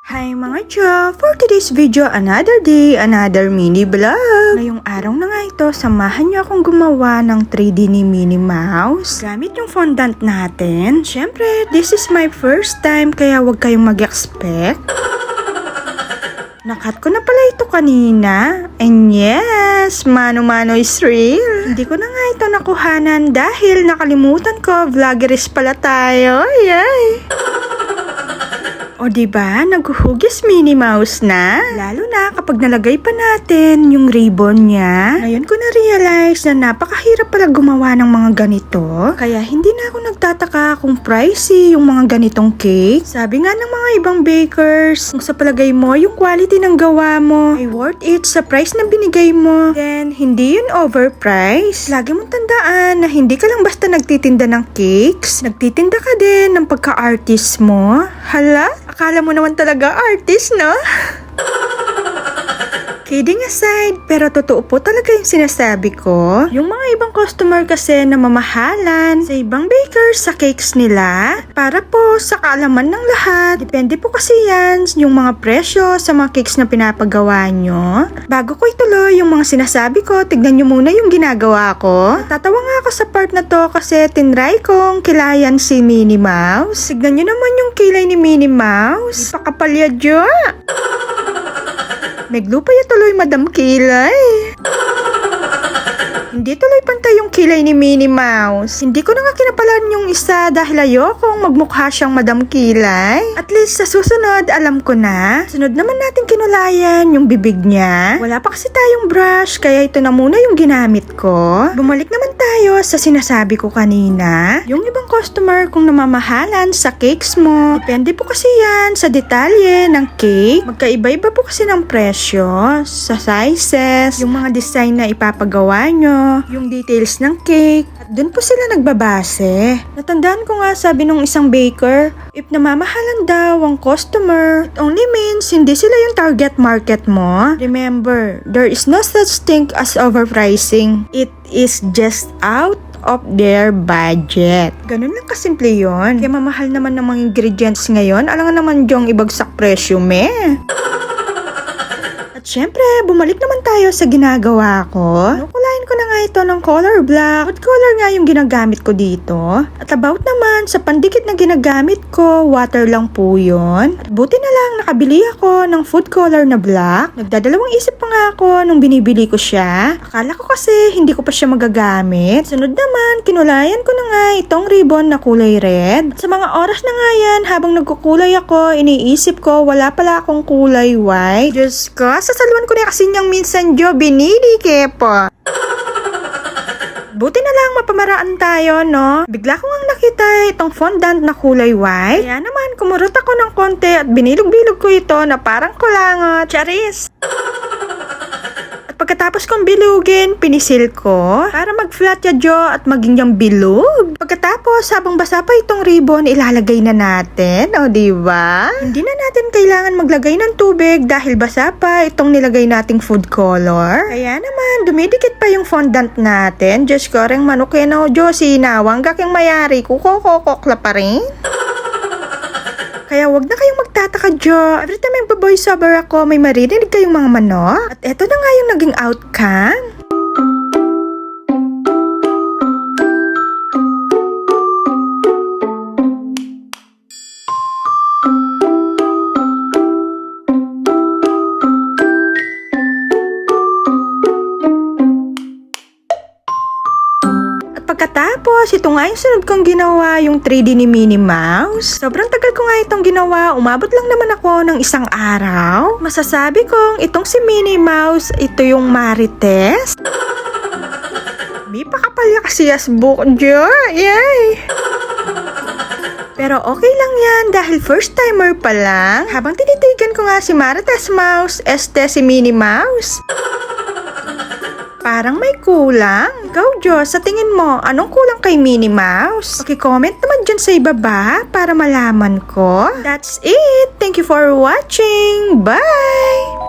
Hi mga Cho! For today's video, another day, another mini vlog. Ngayong araw na nga ito, samahan niyo akong gumawa ng 3D ni Minnie Mouse. Gamit yung fondant natin. Syempre, this is my first time, kaya huwag kayong mag-expect. Nakat ko na pala ito kanina. And yes, mano-mano is real. Hindi ko na nga ito nakuhanan dahil nakalimutan ko, vloggeris pala tayo. Yay! O diba, naghuhugis Minnie Mouse na? Lalo na kapag nalagay pa natin yung ribbon niya. Ngayon ko na-realize na napakahirap pala gumawa ng mga ganito. Kaya hindi na ako nagtataka kung pricey yung mga ganitong cake. Sabi nga ng mga ibang bakers, kung sa palagay mo yung quality ng gawa mo ay worth it sa price na binigay mo, then hindi yun overpriced. Lagi mong tandaan na hindi ka lang basta nagtitinda ng cakes. Nagtitinda ka din ng pagka-artist mo. Hala? Akala mo naman talaga artist, no? Kidding aside, pero totoo po talaga yung sinasabi ko. Yung mga ibang customer kasi na mamahalan sa ibang bakers sa cakes nila. Para po sa kaalaman ng lahat, depende po kasi yan yung mga presyo sa mga cakes na pinapagawa nyo. Bago ko ituloy yung mga sinasabi ko, tignan nyo muna yung ginagawa ko. Tatawa nga ako sa part na to kasi tinry kong kilayan si Minnie Mouse. Tignan nyo naman yung kilay ni Minnie Mouse. Ipakapalya dyo. Naglupa ya tuloy Madam Kilay. Hindi tuloy pantay yung kilay ni Minnie Mouse. Hindi ko na nga kinapalan yung isa dahil ayokong magmukha siyang Madam Kilay. At least sa susunod, alam ko na. Sunod naman natin kinulayan yung bibig niya. Wala pa kasi tayong brush, kaya ito na muna yung ginamit ko. Bumalik naman tayo sa sinasabi ko kanina. Yung ibang customer kung namamahalan sa cakes mo, depende po kasi yan sa detalye ng cake. Magkaiba-iba po kasi ng presyo, sa sizes, yung mga design na ipapagawa nyo, yung details ng cake, at dun po sila nagbabase. Natandaan ko nga sabi nung isang baker, if namamahalan daw ang customer, it only means hindi sila yung target market mo. Remember, there is no such thing as overpricing. It is just out of their budget. Ganun lang kasimple yun. Kaya mamahal naman ng mga ingredients ngayon, alangan naman yung ibagsak presyo, Siyempre, bumalik naman tayo sa ginagawa ko. Nukulayin ko na nga ito ng color black. Food color nga yung ginagamit ko dito. At about naman, sa pandikit na ginagamit ko, water lang po yun. At buti na lang nakabili ako ng food color na black. Nagdadalawang isip pa nga ako nung binibili ko siya. Akala ko kasi hindi ko pa siya magagamit. Sunod naman, kinulayan ko na nga itong ribbon na kulay red. At sa mga oras na nga yan, habang nagkukulay ako, iniisip ko, wala pala akong kulay white. Diyos ko, sasaluan ko na kasi niyang minsan jo, binili kepo. Buti na lang mapamaraan tayo, no? Bigla ko ngang nakita itong fondant na kulay white. Kaya naman, kumurot ako ng konti at binilog-bilog ko ito na parang kulangot. Charis! Pagkatapos kong bilugin, pinisil ko para mag-flat ya jo at maging yung bilog. Pagkatapos, habang basa pa itong ribbon, ilalagay na natin. O, diba? Hindi na natin kailangan maglagay ng tubig dahil basa pa itong nilagay nating food color. Kaya naman, dumidikit pa yung fondant natin. Diyos ko, ring manok yan o, Diyos, sinawang gaking mayari, kukokokokla pa rin. Kaya wag na kayong magtataka, Jo. Every time magpa-voice over ako, may maririnig kayong mga manok. At eto na nga yung naging outcome. Pagkatapos, ito nga yung sunod kong ginawa, yung 3D ni Minnie Mouse. Sobrang tagal ko nga itong ginawa, umabot lang naman ako ng isang araw. Masasabi kong itong si Minnie Mouse, ito yung Marites. May pakapalya kasi as book, Jo. Yay! Pero okay lang yan dahil first timer pa lang. Habang tinitigan ko nga si Marites Mouse, si Minnie Mouse. Parang may kulang. Ikaw, Diyos, sa tingin mo, anong kulang kay Minnie Mouse? Paki-comment naman dyan sa ibaba para malaman ko. That's it. Thank you for watching. Bye!